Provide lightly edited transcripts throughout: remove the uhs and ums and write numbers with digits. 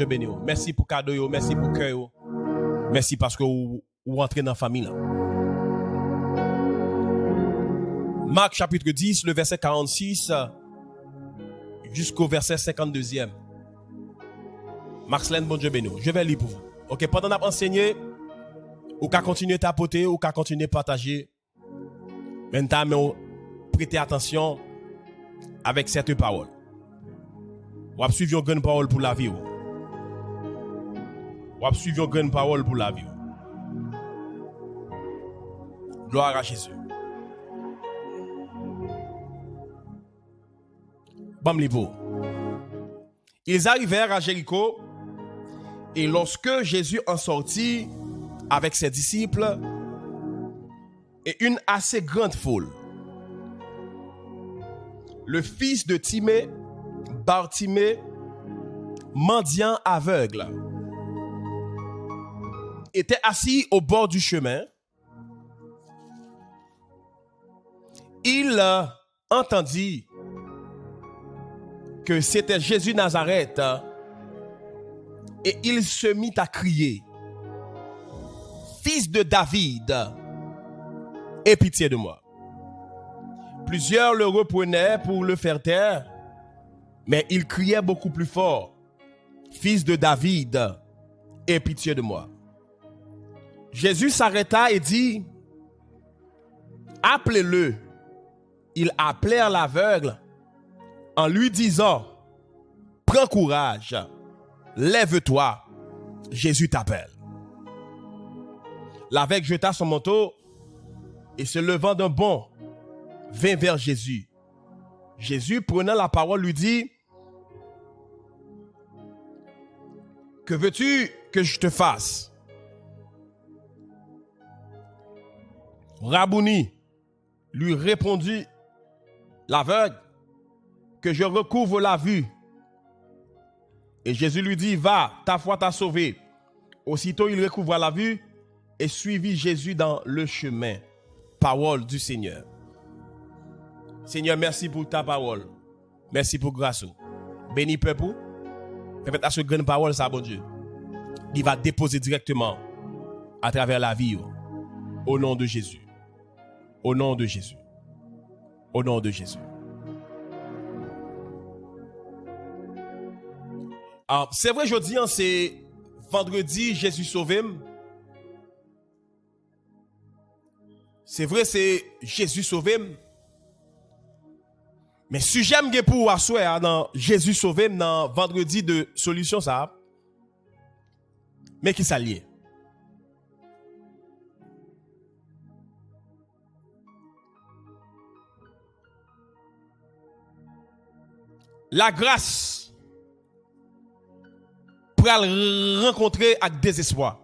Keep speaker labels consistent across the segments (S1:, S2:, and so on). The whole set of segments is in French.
S1: Dieu béni. Merci pour cadeau, merci pour cœur. Merci parce que vous rentrez dans la famille. Là. Marc chapitre 10, le verset 46 jusqu'au verset 52e. Marcelène, bon Dieu béni. Je vais lire pour vous. Ok, pendant qu'on a enseigné, ou qu'à continuer à tapoter, ou qu'à continuer à partager. Maintenant, prêtez attention avec cette parole. Ou à suivre une grande parole pour la vie. Ou à suivre une grande parole pour la vie. Gloire à Jésus. Bam libo. Ils arrivèrent à Jéricho et lorsque Jésus en sortit avec ses disciples et une assez grande foule, le fils de Timée, Bartimée, mendiant aveugle, était assis au bord du chemin. Il entendit que c'était Jésus Nazareth et il se mit à crier: Fils de David, aie pitié de moi. Plusieurs le reprenaient pour le faire taire, mais il criait beaucoup plus fort: Fils de David, aie pitié de moi. Jésus s'arrêta et dit: Appelez-le. Ils appelèrent l'aveugle en lui disant: Prends courage, lève-toi, Jésus t'appelle. L'aveugle jeta son manteau et se levant d'un bond, vint vers Jésus. Jésus, prenant la parole, lui dit: Que veux-tu que je te fasse? Rabouni, lui répondit l'aveugle, que je recouvre la vue. Et Jésus lui dit: Va, ta foi t'a sauvé. Aussitôt il recouvra la vue et suivit Jésus dans le chemin. Parole du Seigneur. Seigneur, merci pour ta parole. Merci pour grâce. Béni peuple. Permettez à ce grande parole, ça, bon Dieu. Il va déposer directement à travers la vie. Au nom de Jésus. Au nom de Jésus. Au nom de Jésus. Alors, c'est vrai, aujourd'hui, c'est vendredi, Jésus sauvé. C'est vrai, c'est Jésus sauvé. Mais si j'aime pour asseoir dans Jésus sauvé, dans vendredi de solution, ça, mais qui s'allie. La grâce pour rencontrer avec désespoir.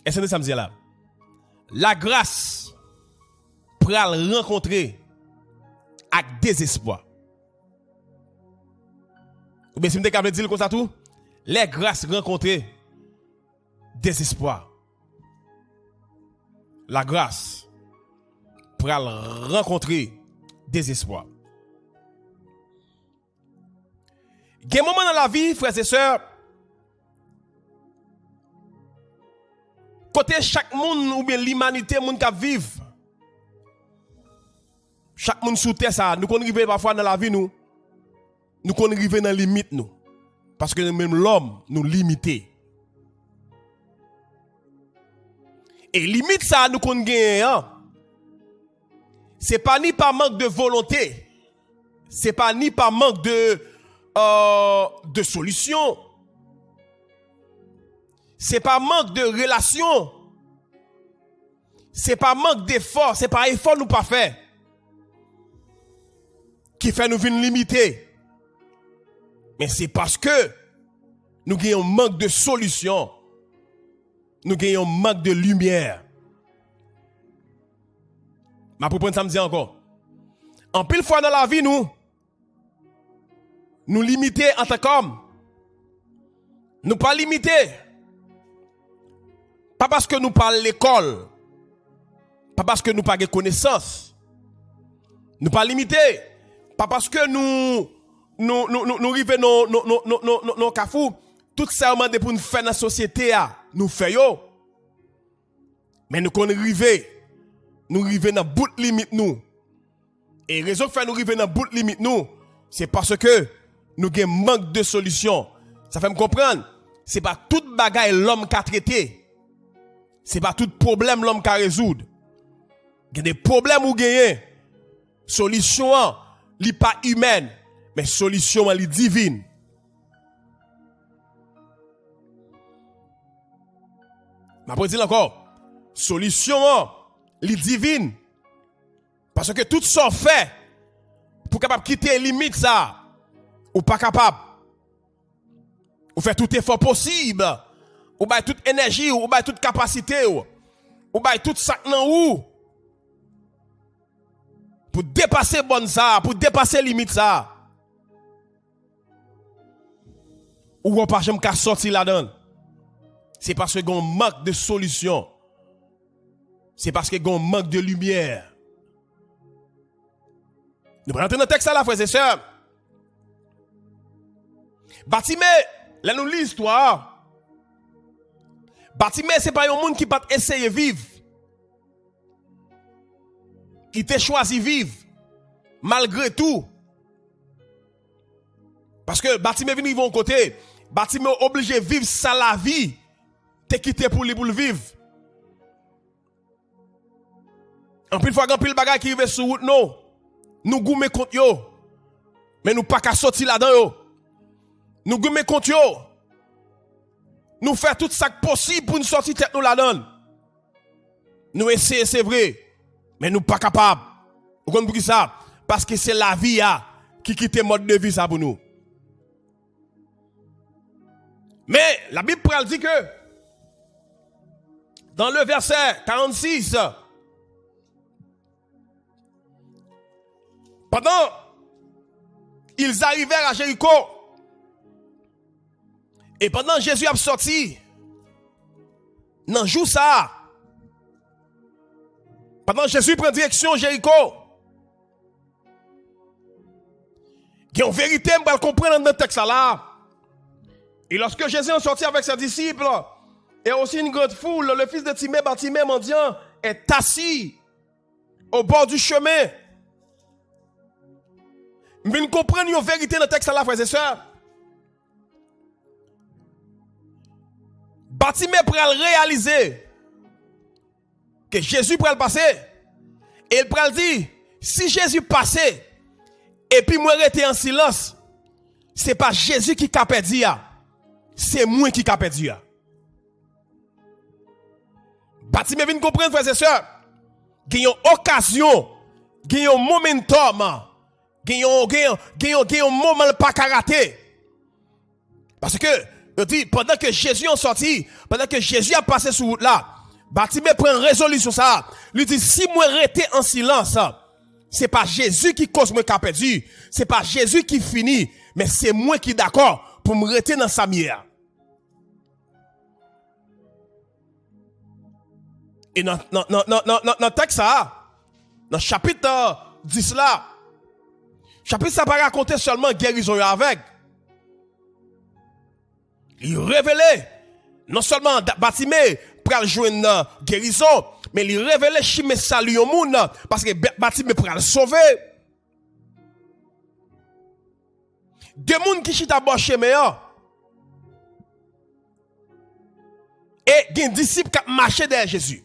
S1: Est-ce que ça me dit là? La grâce pour rencontrer avec désespoir. Ou bien si je me dire comme ça tout, les grâces rencontrées désespoir. La grâce pour rencontrer désespoir. Il y a un moment dans la vie, frères et sœurs, côté chaque monde ou bien l'humanité, monde qui vivent, chaque monde sous terre, ça, nous arrivons parfois dans la vie, nous arrivons dans la limite, nous. Parce que même l'homme nous limite. Et limite, ça, nous gagnons. C'est pas ni par manque de volonté, c'est pas ni par manque de solution, c'est pas manque de relation, c'est pas manque d'effort, c'est pas effort nous pas fait qui fait nous venir limiter, mais c'est parce que nous avons un manque de solution, nous avons un manque de lumière. Ma pour prendre ça me dit encore. En pile fois dans la vie, nous limiter en tant qu'homme. Nous pas limiter. Pas parce que nous parlons l'école. Pas parce que nous pas de connaissances. Nous pas limiter. Pas parce que nous nous arrivons dans Kafou, tout ça pour nous faire dans la société, nous faisons. Mais nous arrivons dans bout de limite nous. Et la raison que fait nous arriver dans bout de limite nous, c'est parce que nous avons manque de solution. Ça fait me comprendre, c'est pas toute bagaille l'homme qui a traité. C'est pas tout problème l'homme qui a résoudre. Il y a des problèmes ou gagner. Solution n'est pas humaine, mais solution est divine. Je vais dire encore, solution est divine. Parce que tout ça fait pour capable quitter les limites ça, ou pas capable. Ou faire tout effort possible, ou bailler toute énergie, ou bailler toute capacité, ou bailler tout ça dans ou pour dépasser bon ça, pour dépasser limite ça. Ou on pas jamais qu'à sortir là-dedans. C'est parce qu'on manque de solution. C'est parce qu'on manque de lumière. Nous prenons le texte là, frères et sœurs. Bartimée, là nous lisons l'histoire. Bartimée, ce n'est pas un monde qui peut essayer de vivre. Il t'a choisi de vivre. Malgré tout. Parce que Bartimée vient de vivre côté. Bartimée est obligé de vivre sans la vie. T'es quitté pour lui pour le vivre. En plus, fois, il bagage qui arrive sur route, non. Nous goumé contre yo. Mais nous pas qu'à sortir là-dedans yo. Nous goumé contre yo. Nous faire tout ça possible pour nous sortir tête nous là-dedans. Nous essayons, c'est vrai. Mais nous pas capables. Vous comprenez ça? Parce que c'est la vie qui quitte le mode de vie ça pour nous. Mais la Bible dit que dans le verset 46, pendant ils arrivèrent à Jéricho, et pendant Jésus a sorti, dans jour ça, pendant Jésus prend direction Jéricho, il y a une vérité, on va comprendre dans le texte là. Et lorsque Jésus est sorti avec ses disciples, et aussi une grande foule, le fils de Timée, Bartimée, mendiant, est assis au bord du chemin. Mais nous comprenons une vérité dans le texte là, frères et sœurs. Bartimée pourrait réaliser que Jésus pourrait le passer. Et il pourrait dire, si Jésus passait, et puis moi rester en silence, ce n'est pas Jésus qui a perdu, c'est moi qui a perdu. Bartimée vient comprendre, frères et sœurs, qu'il y a une occasion, qu'il y a un momentum, qu'il y a un moment pas karaté. Parce que, je dis, pendant que Jésus est sorti, pendant que Jésus a passé sur route là, Bartimée prend résolution ça. Lui dit, si moi rester en silence, c'est pas Jésus qui cause moi qui a perdu, c'est pas Jésus qui finit, mais c'est moi qui d'accord pour me rester dans sa mière. Et dans le texte ça, dans le chapitre 10 là, chapitre ça pas raconter seulement guérison avec. Il révélait, non seulement Bartimée pour jouer une guérison, mais il révélait chimé salut au monde, parce que Bartimée pour le sauver. Deux monde qui chita bon chemin, et des disciples qui marchaient derrière Jésus.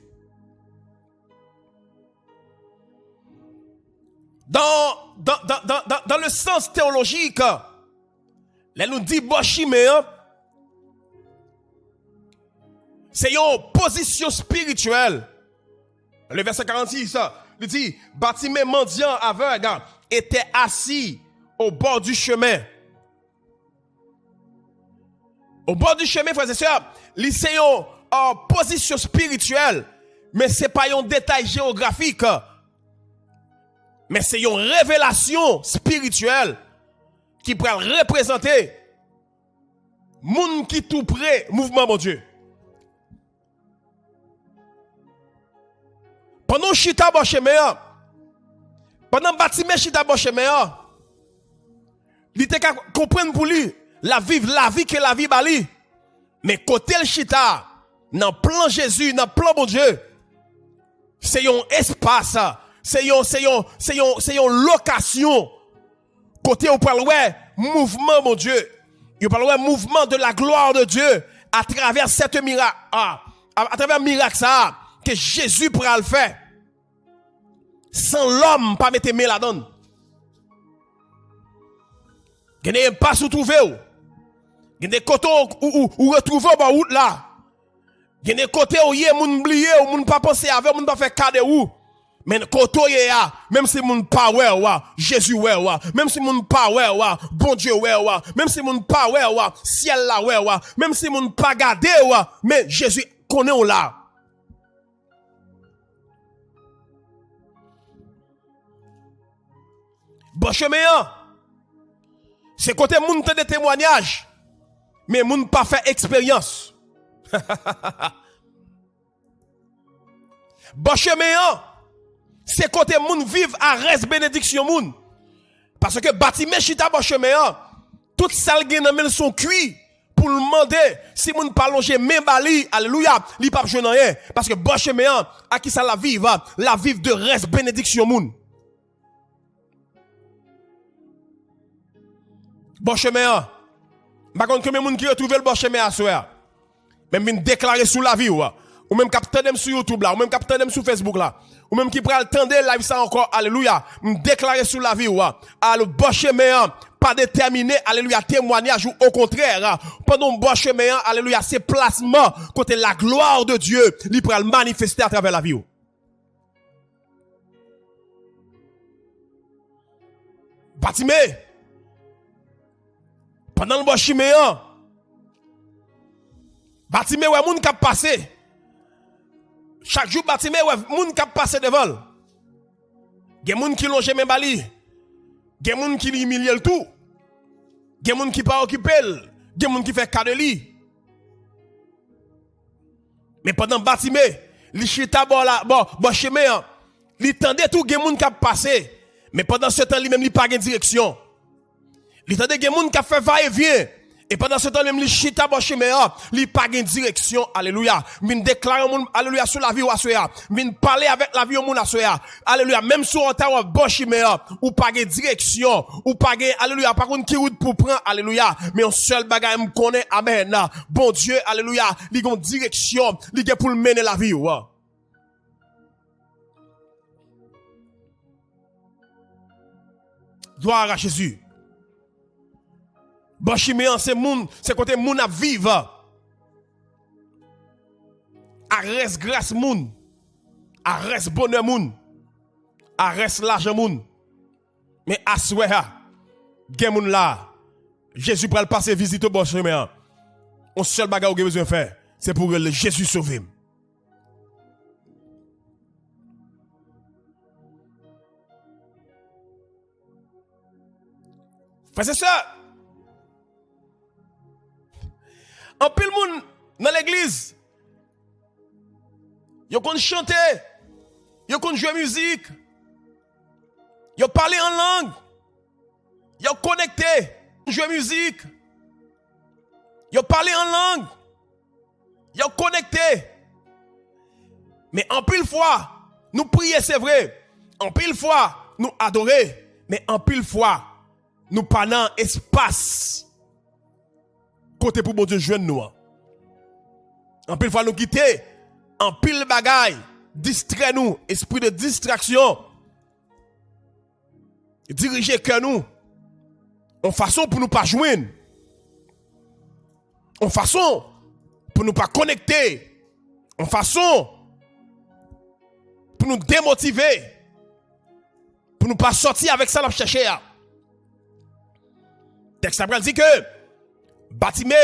S1: Dans le sens théologique, là nous dit bon chemin, c'est une position spirituelle. Le verset 46, il dit, Bartimée mendiant aveugle était assis au bord du chemin. Au bord du chemin, frères et sœurs, c'est une position spirituelle, mais ce n'est pas un détail géographique, mais c'est une révélation spirituelle qui peut représenter moun qui tout près mouvement mon Dieu. Pendant chita bon chemin, pendant Bartimée chita bon chemin, Il était qu'à comprendre pour lui, la vie que la vie bali. Mais côté le chita, dans plan Jésus, dans plan bon Dieu, c'est un espace, c'est une location. Côté on parle ouais, mouvement mon Dieu. Il parle ouais, mouvement de la gloire de Dieu à travers cette miracle, à travers miracle ça que Jésus pourra le faire. Sans l'homme pas mettre main là-dedans. Il n'y a pas sous trouver. Il y a des côtés où retrouver dans route là. Il y a des côtés où il y a moun oublié, où moun pas penser avec, moun pas faire cadeau ou. Mais côté y a, même si moun pas ouais Jésus ouais même si moun pas ouais bon Dieu ouais même si moun pas ouais ciel là ouais même si moun pas garder mais Jésus connaît on là. Bon chemin, c'est côté moun te de témoignage, mais moun pas fait expérience. Bon chemin, c'est côté moun vive à reste bénédiction moun. Parce que bâtiment chita bon chemin, tout ça gen nan men son cuit pour le demander si moun pas longer même bali, alléluia, li pas jeune rien parce que bon chemin à qui ça la vive de reste bénédiction moun. Bon chemin, par contre, combien de gens qui retrouvent le bon chemin à soi, même vient déclarer sous la vie, ou même capteur dem sur YouTube là, ou même capteur dem sur Facebook là, ou même qui prend le temps de live ça encore, alléluia, déclarer sous la vie, le bon chemin, pas déterminé, alléluia, témoignage ou au contraire, pendant le bon chemin, alléluia, c'est placement côté la gloire de Dieu, il prend le manifester à travers la vie. Batimé. Pendant le bon chemin, Batimé ouais moun k'ap passé. Chaque jour Batimé ouais moun k'ap passé devant. Gen moun qui longe men bali. Gen moun qui humilie le tout. Gen moun qui pas occupé, gen moun qui fait cas de li. Mais pendant Batimé, li chita bon chemin, li tendait tout gen moun k'ap passé. Mais pendant ce temps li même li pas gen direction. Il y a des gens qui fait va-et-vient. Et pendant ce temps, même les chita bon chemin, li pas gen direction, alléluia. Min déclare moun, alléluia, sur la vie ou asoya. Min parler avec la vie ou moun asoya. Alléluia, même sur un temps bon chemin, ou pas gen direction, ou pas gen, alléluia, par contre, qui route pour prendre, alléluia. Mais un seul bagay me connaît, amen. Bon Dieu, alléluia, li gen direction, li gen pour mener la vie ou. Gloire à Jésus. Bon chemin, c'est côté moun à vivre. À reste grâce moun. À reste bonheur moun. À reste l'argent moun. Mais à souhait, gen moun là, Jésus pral passer visite au bon chemin. On seul bagage ou besoin faire, c'est pour le Jésus sauver. Frère, c'est ça. En pile moun dans l'église, yo kon chanter, yo kon jouer musique, yo parler en langue, yo connecté, jouer musique, yo parler en langue, yo connecté. Mais en pile fois, nous prier c'est vrai, en pile fois, nous adorer, mais en pile fois, nous pas dans espace côté pour bon Dieu joindre nous. En pile fois nous quitter, en pile bagaille, distrait nous, esprit de distraction. Diriger que nous en façon pour nous pas joindre. En façon pour nous pas connecter. En façon pour nous démotiver. Pour nous pas sortir avec ça la chercher. Texte après dit que Batimé,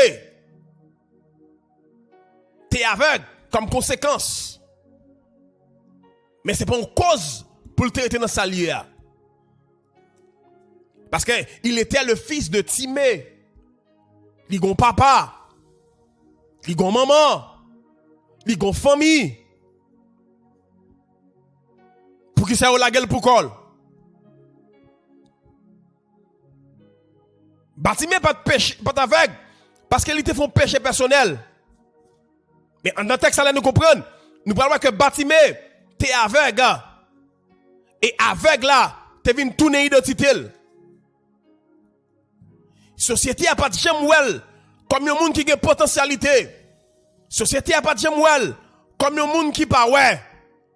S1: t'es aveugle comme conséquence. Mais c'est pas une cause pour le traiter dans sa liée. Parce qu'il était le fils de Timée. Il gon papa. Il gon maman. Il gon famille. Pour qui ça ou la gueule pour col. Bartimée pas de péché, pas d'aveugle, parce qu'il était font péché personnel. Mais dans le texte, nous comprenons. Nous parlons que Bartimée, t'es aveugle. Et aveugle là, t'es venu tourner identité. Société a pas de jamais comme un monde qui a potentialité. Société a pas de jamais comme un monde qui pas ouais,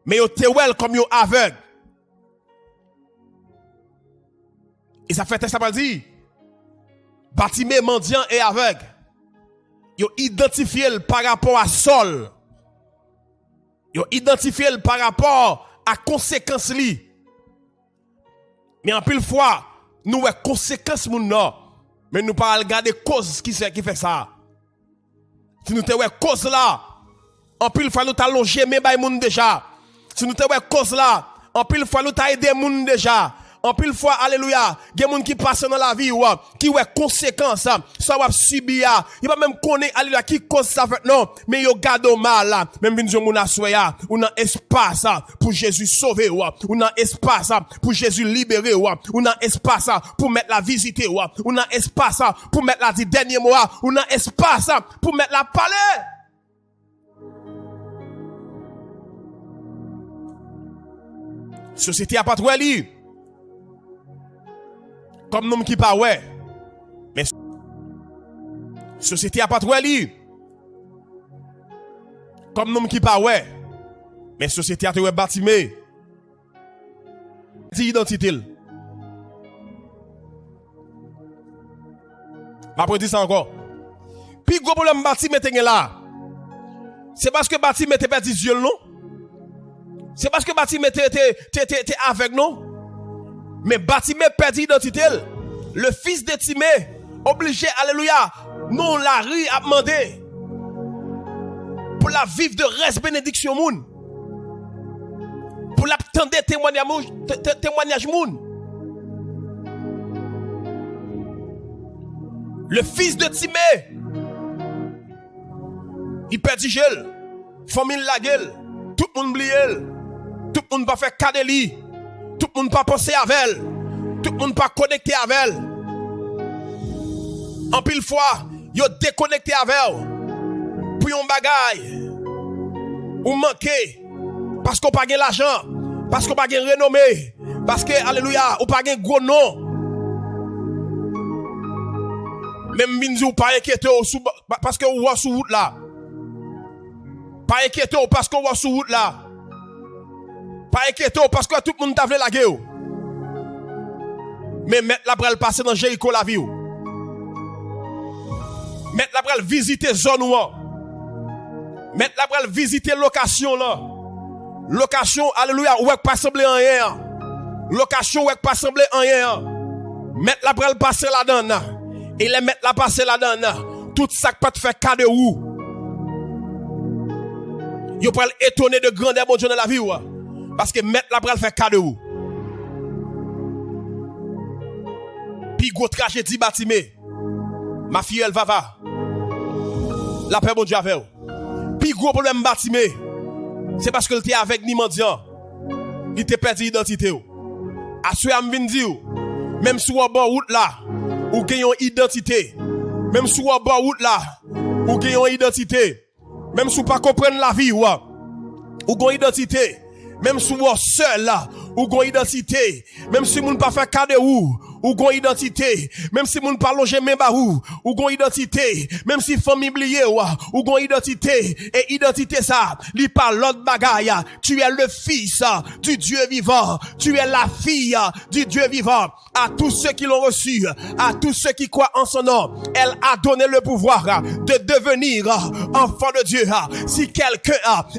S1: mais yo te well comme yo aveugle. Et ça fait texte ça dit Bartimée mendiant et aveugle. Yo identifié par rapport à Saul. Yo identifié par rapport à conséquences li. Mais en pile fois, nous avons conséquences moun non, mais nous pas regarder cause qui fait ça. Si nous avons cause là, en pile fois nous t'allonger mais bay moun déjà. Si nous avons cause là, en pile fois nous t'a aidé moun déjà. En pile fois, alléluia, il y a des gens qui passent dans la vie, qui ont conséquences, ça va subir. Il va même connaître, alléluia, qui cause ça fait non, mais ils gardent mal, même si vous avez un espace pour Jésus sauver, ou un espace pour Jésus libérer, ou un espace pour mettre la visiter, ou un espace pour mettre la dernier mot, ou un espace pour mettre la parler. Société a pas trop li. Comme nous qui pas ouais. Mais société a pas trop li. Comme nous qui pas ouais. Mais société a trop Bartimée. C'est identité. Ma pour dire ça encore. Puis gros problème Bartimée t'es là. C'est parce que Bartimée t'es perdu yeux non? C'est parce que Bartimée t'es avec nous? Mais Bartimée perdit identité. Le fils de Timée, obligé, alléluia, non la rue a demandé pour la vivre de reste bénédiction moun. Pour l'attendre témoignage moun. Le fils de Timée, il perdit gel, famille la gueule, tout le monde oublie elle, tout le monde va faire cas de lui. Tout le monde pas penser avec elle. Tout le monde pas connecté avec elle. En pile fois, yo déconnecté avec elle. Pour yon bagay. Ou manqué. Parce qu'on pas gain l'argent. Parce qu'on pas gain renommée. Parce que, alléluia, ou pas gain gros nom. Même binzi ou pas inquiété parce que ou sous route là. Pas inquiété parce qu'on va sous route là. Pas inquiété parce que tout le monde t'a voulu la guerre. Mais mettre la bral passer dans Jéricho la vie. Mettre la bral visiter zone ou. Mettre la bral visiter location là. Location, alléluia, ou pas sembler en rien. Location ou pas sembler en rien. Mettre la bral passer là-dedans. Et les mettre la passer là-dedans. Tout ça pas te faire cas de ou. Yo pral étonner de grandeur bon Dieu dans la vie ou. Parce que mettre la bral fait cadeau. Puis gros tragédie Bartimée. Ma fille elle va. La paix bon Dieu avec. Puis gros problème Bartimée. C'est parce que il était avec ni mendiant. Il était perdu identité. A ce am vinn di même si ou bon route là, ou gagne une identité. Même si ou bon route là, ou gagne une identité. Même si ou pas comprendre la vie ou gagne identité. Même si vous êtes seul là, ou gon identité, même si vous ne pas faire cadeau ou gon identité, même si vous ne pas loger même barou, ou gon identité, même si famille oublié ou gon identité, et identité ça, li par l'autre bagaille, tu es le fils du Dieu vivant, tu es la fille du Dieu vivant. À tous ceux qui l'ont reçu, à tous ceux qui croient en son nom, elle a donné le pouvoir de devenir enfant de Dieu. Si quelqu'un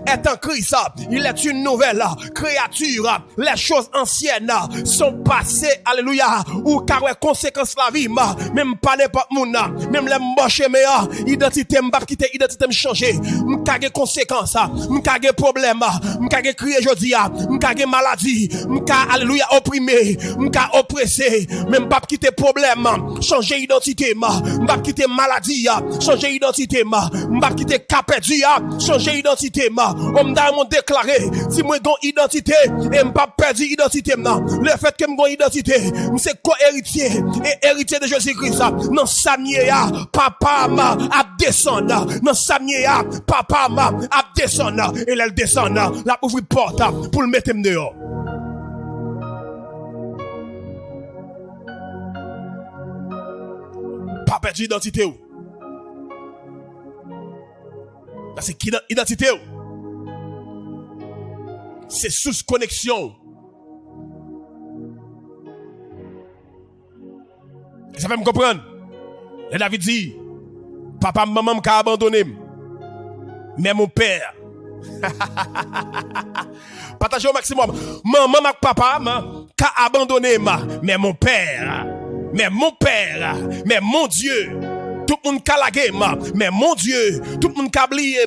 S1: est en Christ, il est une nouvelle créature. Les choses anciennes sont passées, alléluia, ou car conséquence la vie, même pas n'importe monde, même les moches meilleurs, identité m'pa quitter, identité me changer, m'kage conséquences, m'kage problème, m'kage crier jodi, m'kage maladie, m'ka alléluia opprimé, m'ka oppressé, même pas quitter problème, changer identité, m'pa quitter maladie, changer identité, m'pa quitter cas perdu, changer identité, on m'a déclaré si moi gon identité et m'pa perdu identité, le fait que m'gon identité, c'est quoi héritier et héritier de Jésus-Christ. Dans Samie, papa m'a descendre. Dans Samie, papa m'a descendre. Et elle descend, la ouvre porte pour le mettre dehors. Pas perdu identité ou. C'est qui identité ou? C'est sous connexion. Ça fait me comprendre. Et David dit, papa, maman m'a abandonné. Mais mon père. Partagez au maximum. Maman, papa m'a abandonné. Mais mon père. Mais mon père. Mais mon Dieu. Tout le monde a lagué, mais mon Dieu, tout le monde a oublié,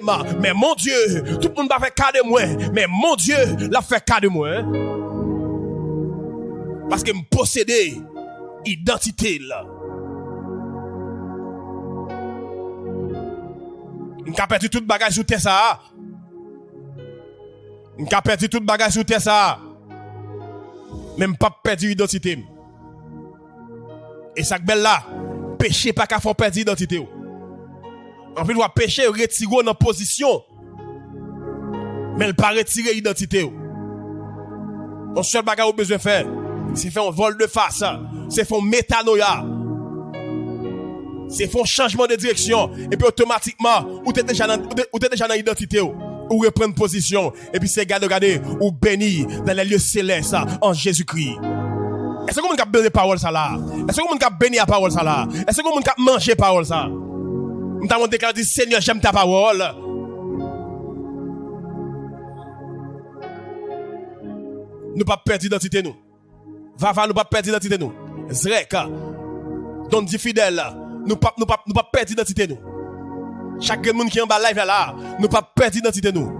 S1: mais mon Dieu, tout le monde a fait cas de moi, mais mon Dieu l'a fait cas de moi. Parce que me posséder identité là. M'ka perdu tout bagage sous terre ça. M'ka perdu tout bagage sous terre ça. Même pas perdu identité. Et ça belle là. Péché pas qu'à faire perdre l'identité. En plus, péché retirer dans position. Mais il pas retirer l'identité. On seul bagage au besoin faire, c'est faire un vol de face, c'est faire métanoïa. C'est faire un changement de direction et puis automatiquement ou t'es déjà dans l'identité ou reprendre position et puis c'est regarder ou béni dans les lieux célestes en Jésus-Christ. Est-ce que vous avez béni la parole ça là? Est-ce que vous avez béni la parole ça là? Est-ce que vous avez mangé la parole ça? Nous avons déclaré, Seigneur, j'aime ta parole. Nous pas perdre l'identité nous. Va nous pas perdre l'identité nous. Zrek, donc dit fidèle, nous pas perdre l'identité nous. Chaque monde qui est en bas live là, nous pas perdre l'identité nous.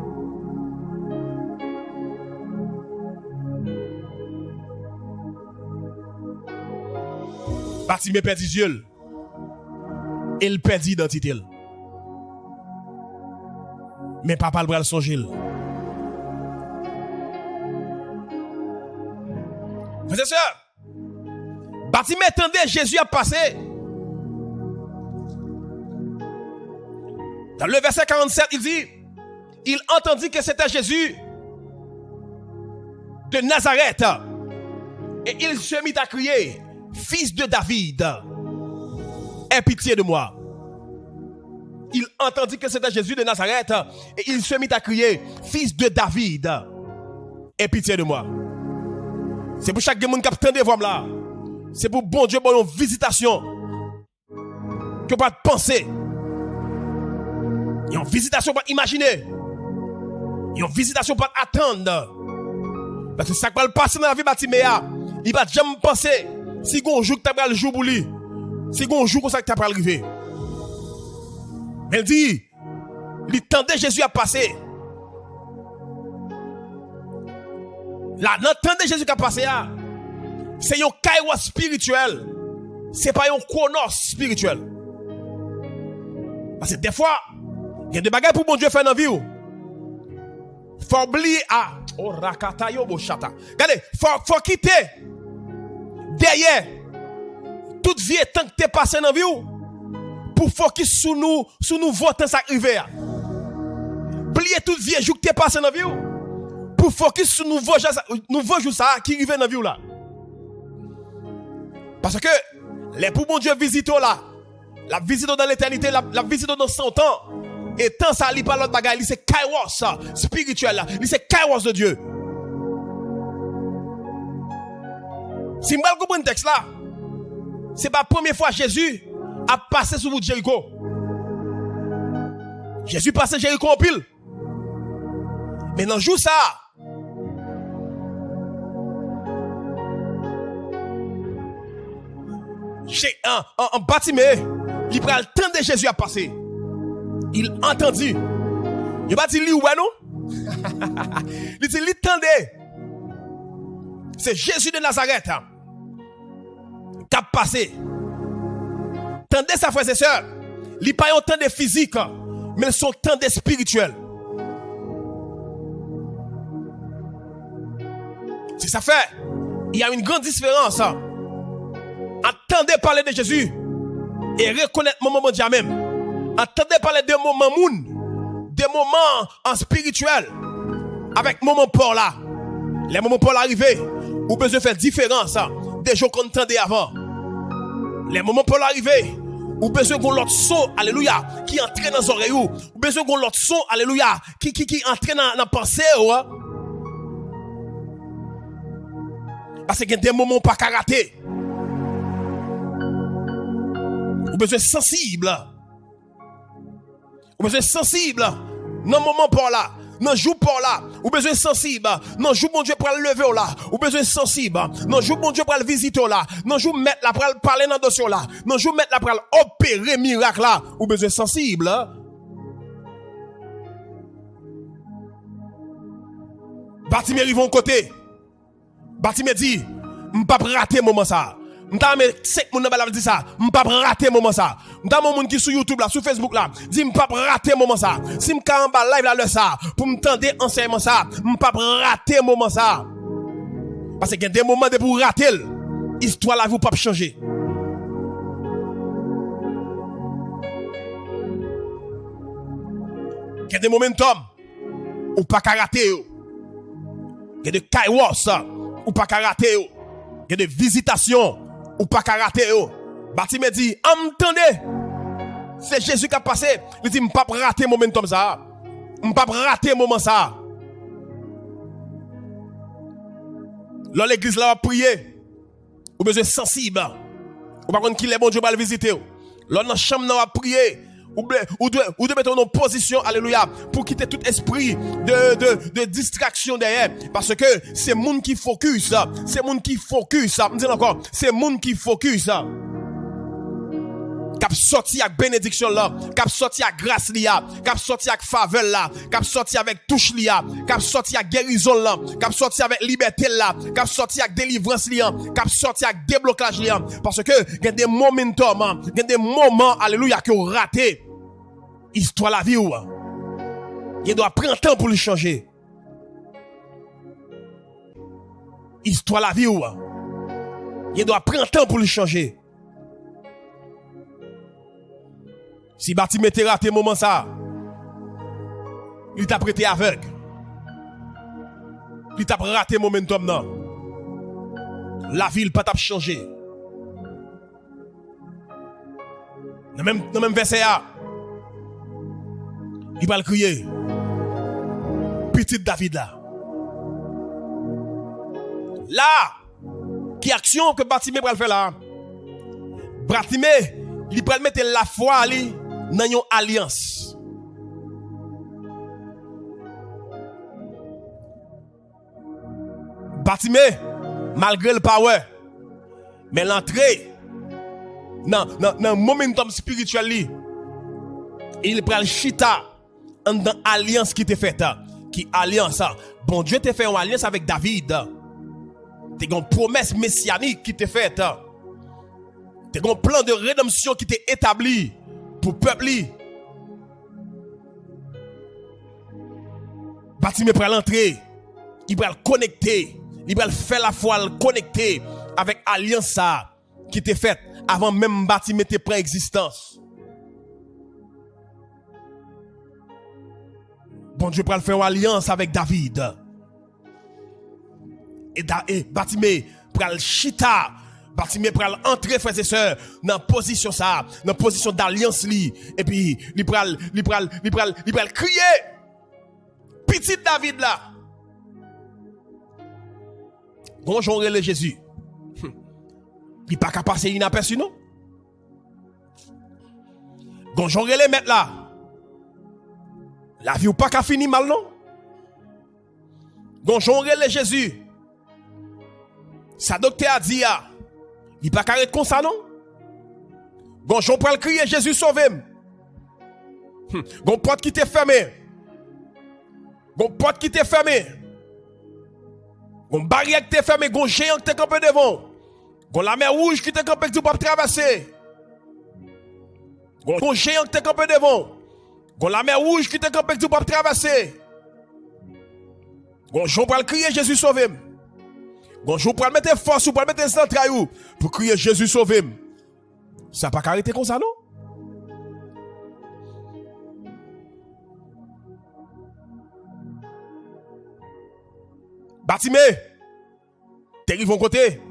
S1: Bartimée perdit Dieu. Il perdit l'identité. Mais papa le bras songer. Frères et sœurs, Bartimée attendait Jésus a passé. Dans le verset 47, il dit, il entendit que c'était Jésus de Nazareth. Et il se mit à crier, Fils de David, aie pitié de moi. Il entendit que c'était Jésus de Nazareth et il se mit à crier, Fils de David, aie pitié de moi. C'est pour chaque monde qui a tendu voir là. C'est pour bon Dieu, bonne visitation. Que pas de penser. Il y a une visitation pas imaginer. Il y a une visitation pas attendre. Parce que ça va le passer dans la vie Bartiméa. Il va jamais penser. Si on joue que tu as le jour pour lui, si on joue comme ça que tu as arrivé. Mais il dit, il tendait Jésus à passer. Là, l'entendait Jésus à passer, c'est un kairos spirituel. C'est pas un chronos spirituel. Parce que des fois, il y a des bagages pour bon Dieu faire dans la vie. Faut oublier oh rakatayo boshata. Regardez, faut quitter derrière toute vie tant que tu es passé dans la vie pour focus sur nous voter ça arriver. Oubliez toute vie jour que tu es passé dans la vie pour focus sur nouveau jour ça qui arrive dans la vie là. Parce que les pour bon Dieu visite là, la visite dans l'éternité, la visite dans 100 ans. Et tant ça lit pas l'autre bagaille, c'est kairos spirituel là, c'est kairos de Dieu. Si vous comprenez le texte là, c'est pas la première fois Jésus a passé sous Jéricho. Jésus passé Jéricho en pile. Mais dans le jour ça, en Bartimée, il prend le temps de Jésus à passer. Il entendit. Il va dire lui ouais non? Il dit lui tendez. C'est Jésus de Nazareth qui a passé. Tendez sa frère et sœur. Il n'y a pas un temps de physique, mais son temps de spirituel. C'est ça fait. Il y a une grande différence entendez parler de Jésus et reconnaître moment bon Dieu même. Entendez parler de moments moun, des moments en spirituel avec moment Paul là. Les moments Paul arrivé, ou besoin faire différence des jours qu'on entendait avant. Les moments Paul arrivé, ou besoin qu'on l'autre son, alléluia, qui entre dans les oreilles, ou besoin qu'on l'autre son, alléluia, qui entre dans la pensée, parce qu'il y a des moments pas qu'à rater. Ou besoin sensible. Ou besoin sensible. Dans le moment Paul là. Non joue pour là, ou besoin sensible. Non joue bon Dieu pour le lever là, ou besoin sensible. Non joue bon Dieu pour le visiter là. Non joue mettre là pour parler dans dossier là. Non joue mettre là pour opérer miracle là, ou besoin sensible. Bartimée arrive en côté. Bartimée dit, m'pas rater moment ça. M'ta mais 5 moun nan balade dit ça, m'pas rater moment ça. M'ta mon moun qui sur YouTube là, sur Facebook là, dit m'pas rater moment ça. Si m'ka en bas live là le ça, pour m'tendre enseignement ça, m'pas rater moment ça. Parce qu'il y a des moments de pour rater, histoire la vous pas changer. Il y a des momentum ou pas rater yo. Il y a des kairos ou pas rater yo. Il y a des visitations ou pas rater yo. Bartimée dit, entendez, c'est Jésus qui a passé. Il dit, m'pas rater momentum ça. M'pas rater moment ça. Là l'église là va prier. Ou besoin sensible. Ou pas contre qui les bon Dieu va le visiter. Là dans la chambre là va prier. Ou de mettre en position, alléluia, pour quitter tout esprit de distraction derrière. Parce que c'est moun qui focus, c'est moun qui focus, me dis encore, c'est moun qui focus. Cap sorti avec bénédiction là, cap sorti avec grâce là, cap sorti avec faveur là, cap sorti avec touche là, cap sorti avec guérison là, cap sorti avec liberté là, cap sorti avec délivrance là, cap sorti avec déblocage là. Parce que il y a des momentum, il y a des moments, alléluia, qui ont raté. Histoire la vie ou. Il doit prendre temps pour le changer. Histoire la vie ou. Il doit prendre temps pour le changer. Si Bartimée t'a raté moment ça, il t'a prêté aveugle. Il t'a raté momentum non. La ville pas t'a changé. Dans même verset là, il va le crier. Petit David là. Là, qui action que Bartimée va le faire là? Bartimée, il va mettre la foi ali dans une alliance. Bartimée, malgré le power, mais l'entrée dans le momentum spirituel, il prend le chita dans l'alliance qui t'est faite. Qui alliance? Bon Dieu t'a fait une alliance avec David. T'as une promesse messianique qui t'est faite. T'as un plan de rédemption qui t'est établi pour le peuple. Bartimée prend l'entrée. Il va le connecter. Il va faire la foi, le connecter avec l'alliance qui t'est faite avant même Bartimée te prend existence. Bon Dieu pour faire une alliance avec David. Et Bartimée pour le chita. Bartimée pour entrer, frères et sœurs, dans position ça, dans position d'alliance li. Et puis, il pral crier. Petit David là. Bonjour le Jésus. Il pas capable passer inaperçu non? Bonjour le mettre là. La vie ou pas qu'à finir mal non? Bonjour le Jésus. Sa docteur a dit il pas qu'à être comme ça non? Bonjour pour le crier Jésus sauve-moi. Gon porte qui t'est fermé. Gon porte qui t'est fermé. Gon barrière qui t'est fermé, gon géant qui t'est campé devant. Gon la mer rouge qui t'est campé que tu peux traverser. Gon géant qui t'est campé devant. Gon la mer rouge qui t'est campé que tu peux traverser. Gon jour pour le crier Jésus sauve-moi. Gon jour pour mettre force ou pour mettre centraille pour crier Jésus sauve-moi. Ça pas arrêté comme ça, non? Batimé, t'es arrivé côté.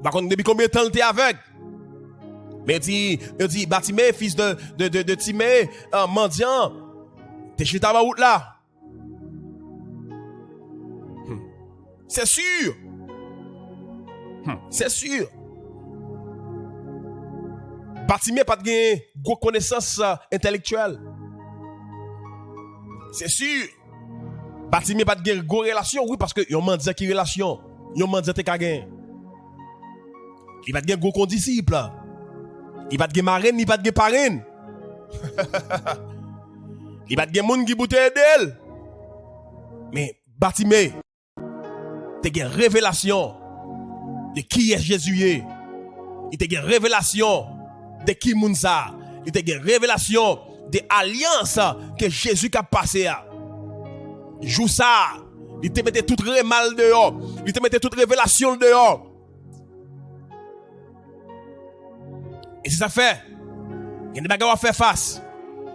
S1: Par contre, depuis combien de temps t'es aveugle? Mais dit Batimé, fils de Timé, mendiant, t'es chez ta route là. C'est sûr. C'est sûr. Batimé pas de gros connaissance intellectuelle. C'est sûr. Batimé pas de gros relation, oui, parce que yon mendiant qui relation. Yon mendiant te kaguen. Il pas de gros condisciple. Il pas de marraine, ni pas de parraine. Il pas de monde qui boute d'elle. Mais Batimé, t'es une révélation de qui est Jésus. Il te une révélation de qui Mounsa. Il te une révélation de l'alliance que Jésus a passé. Joue ça. Il te mettait toute mal dehors. Il te mettait toute révélation dehors. Et si ça fait, il y a des bagages à faire face.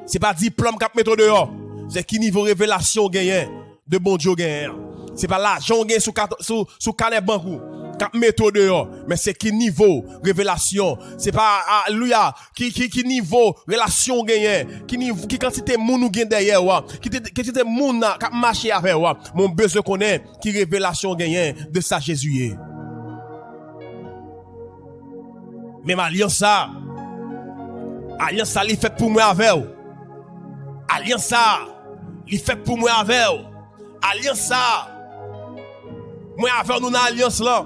S1: C'est pas diplôme qu'a mettre dehors. C'est qui niveau révélation gagne de bon Dieu gagne. C'est pas l'argent gagne sous carnet banque qu'a mettre dehors, mais c'est qui niveau révélation. C'est pas alléluia qui niveau relation gagne, qui quantité moun ou gagne derrière qui quantité moun qu'a marché avec mon besoin connaît qui révélation gagne de ça Jésus. Même alliance ça il fait pour moi avec vous. Alliance ça il fait pour moi avec vous. Alliance ça moi avec nous dans alliance là.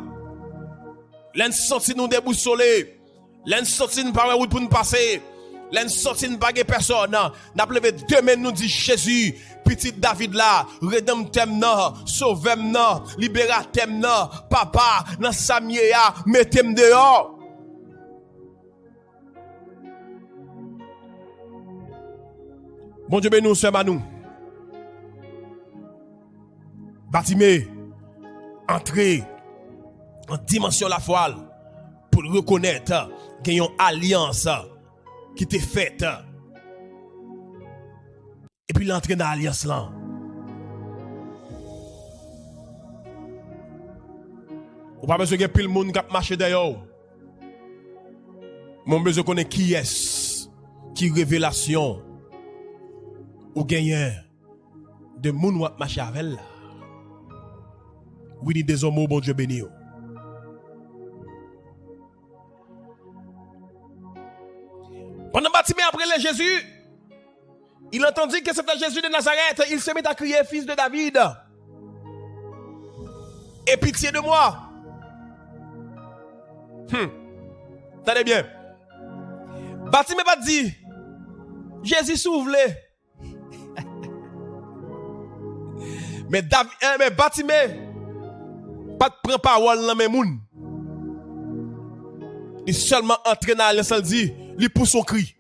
S1: L'un sorti nous déboussolé. L'un sorti nous pas route pour nous passer. L'un sorti nous pas personne. N'a levé demain nous dit Jésus, petit David là, rédempteur non, sauveur non, libérateur non, papa dans Samia, mettez-moi dehors. Bon Dieu béni nous sommes à nous. Batimé, entrez en dimension la foi pour reconnaître qu'il y a une alliance qui t'est faite. Et puis l'entrer dans l'alliance là. Ou pas besoin de pile monde qui marche d'ailleurs. Mon besoin de connaître qui est, qui révélation ou gagnant de moun ou marche avec là. Oui, des hommes, bon Dieu béni. Pendant Batimé après le Jésus, il entendit que c'était Jésus de Nazareth. Il se met à crier, fils de David. Aie pitié de moi. Tenez bien. Batimé pas dit, Jésus s'ouvre. Mais Batimé pas de prendre parole dans mes moun. Il seulement entraîne dans l'alliance, il dit, il pousse son cri.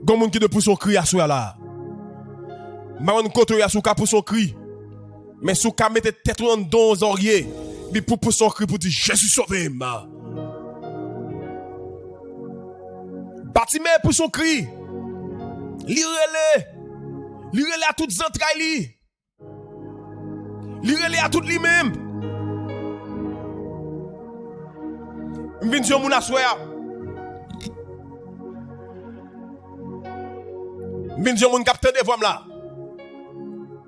S1: Gon moun qui de pousse son cri à soi là. Maman koto ya sou ka pousse son cri. Mais sou ka mette tête dans don oreiller, il pousse son cri pour dire Jésus sauve-moi. Batimé pousse son cri. Li relè à toutes entrailles. Li relè à tout lui-même. M'vin sur moun assoya. M'vin sur moun capteur de voix là.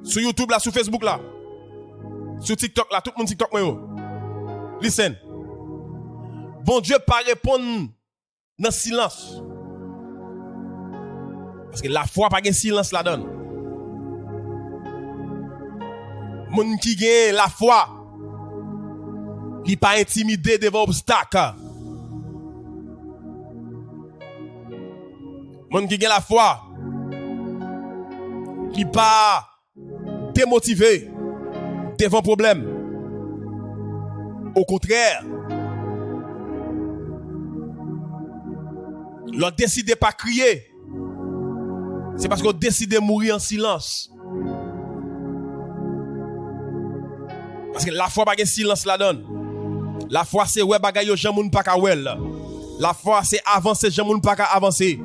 S1: Sur YouTube là, sur Facebook là. Sur TikTok là, tout le monde TikTok moi yo. Listen. Bon Dieu pas répondre dans silence. Parce que la foi pas gen silence la donne. Moun qui gen la foi, il pas intimidé devant obstacle. Moun qui gen la foi, il pas démotivé devant problème. Au contraire, l'on décide pas crier. C'est parce qu'on décide de mourir en silence. Parce que la foi pas de silence la donne. La foi c'est ouais bagay yo jan moun pa ka wel. La foi c'est avancer, j'aime pas qu'à avancer.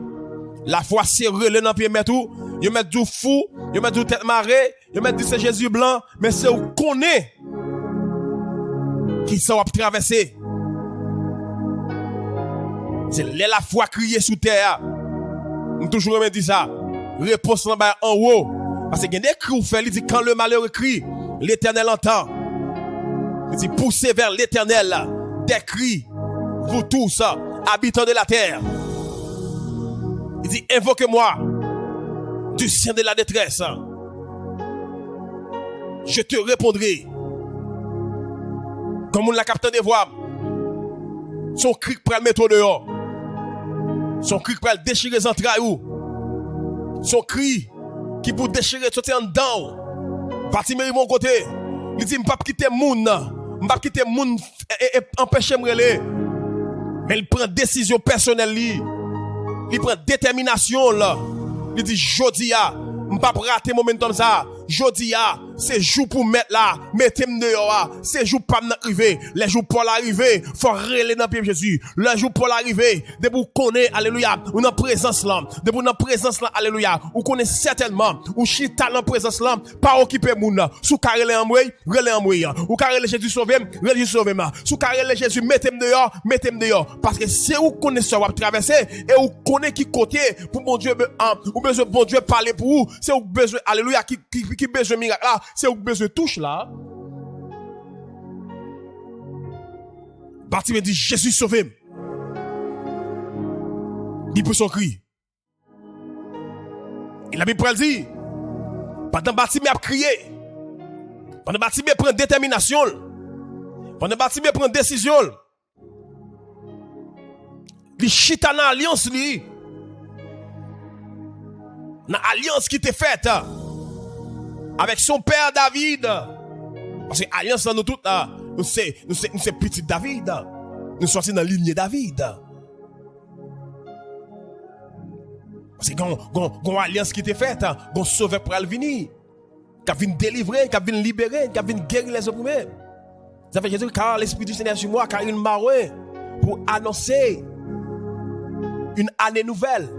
S1: La foi c'est relais dans pied mettre tout, yo mettre du fou, yo mettre du tête marée, yo mettre du c'est Jésus blanc, mais c'est où connaît qui ça va traverser. C'est la foi crier sous terre. On toujours me dit ça. Réponse en haut. Parce qu'il y a des cris où fait, il dit quand le malheur crie, l'Éternel entend. Il dit poussez vers l'Éternel des cris, vous tous, habitants de la terre. Il dit invoquez-moi du sein de la détresse. Je te répondrai. Comme on l'a capté des voix. Son cri pour le mettre dehors. Son cri pour le déchirer les entrailles. Son cri qui pour déchirer tout en dedans. Bartimée mon côté. Il dit m'pas quitter moun, m'pas quitter moun et empêcher me relais. Mais il prend décision personnelle li. Il prend détermination là. Il dit jodi a, m'pas rater moment comme ça. Jodi a, c'est jour pour mettre là, mettez-moi dehors, c'est jour pas m'arriver, les jours pour l'arriver, faut reler dans pied Jésus, les jours pour l'arriver, de vous connaître, alléluia, ou dans présence là, de vous dans présence là, alléluia, ou connaît certainement, ou chita dans présence là, pas occuper moun, sous carré en moi, ou carré Jésus sauver, Jésus sauver ma, sous carré Jésus mettez-moi dehors, parce que c'est où connaît ça va traverser, et où connaît qui côté, pour mon Dieu, ou besoin bon Dieu parler pour vous, c'est où besoin, alléluia, qui besoin miracle là, c'est où besoin touche là. Bartimée dit Jésus sauve. Il peut son cri. Il a mis pour le dire. Pendant Bartimée a crié. Pendant Bartimée prend détermination. Pendant Bartimée prend décision. Il chita dans alliance li. Dans alliance qui était faite avec son père David. Parce que alliance nous toutes là, nous c'est petit David. Nous sommes dans la ligne David. Parce que gon alliance qui était faite, gon sauveur pour venir, qui vient délivrer, qui vient libérer, qui vient guérir les opprimés. Ça fait Jésus car l'esprit du Seigneur sur moi, car il m'a envoyé pour annoncer une année nouvelle.